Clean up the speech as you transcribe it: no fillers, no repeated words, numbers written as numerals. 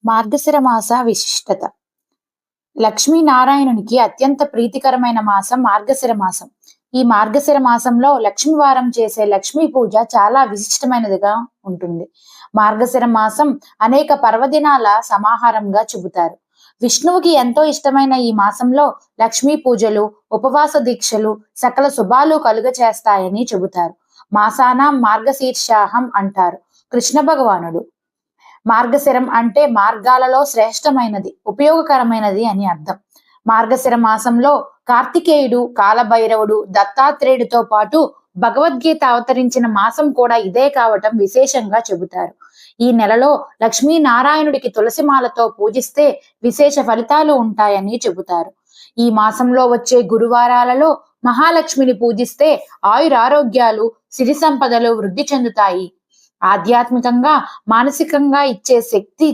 మార్గశిర మాస విశిష్టత. లక్ష్మీనారాయణునికి అత్యంత ప్రీతికరమైన మాసం మార్గశిర మాసం. ఈ మార్గశిర మాసంలో లక్ష్మీవారం చేసే లక్ష్మీ పూజ చాలా విశిష్టమైనదిగా ఉంటుంది. మార్గశిర మాసం అనేక పర్వదినాల సమాహారంగా చెబుతారు. విష్ణువుకి ఎంతో ఇష్టమైన ఈ మాసంలో లక్ష్మీ పూజలు, ఉపవాస దీక్షలు సకల శుభాలు కలుగచేస్తాయని చెబుతారు. మాసానాం మార్గశీర్షాహం అంటారు కృష్ణ భగవానుడు. మార్గశిరం అంటే మార్గాలలో శ్రేష్టమైనది, ఉపయోగకరమైనది అని అర్థం. మార్గశిర మాసంలో కార్తికేయుడు, కాలభైరవుడు, దత్తాత్రేయుడితో పాటు భగవద్గీత అవతరించిన మాసం కూడా ఇదే కావటం విశేషంగా చెబుతారు. ఈ నెలలో లక్ష్మీనారాయణుడికి తులసిమాలతో పూజిస్తే విశేష ఫలితాలు ఉంటాయని చెబుతారు. ఈ మాసంలో వచ్చే గురువారాలలో మహాలక్ష్మిని పూజిస్తే ఆయురారోగ్యాలు, సిరి సంపదలు వృద్ధి చెందుతాయి. ఆధ్యాత్మికంగా, మానసికంగా ఇచ్చే శక్తి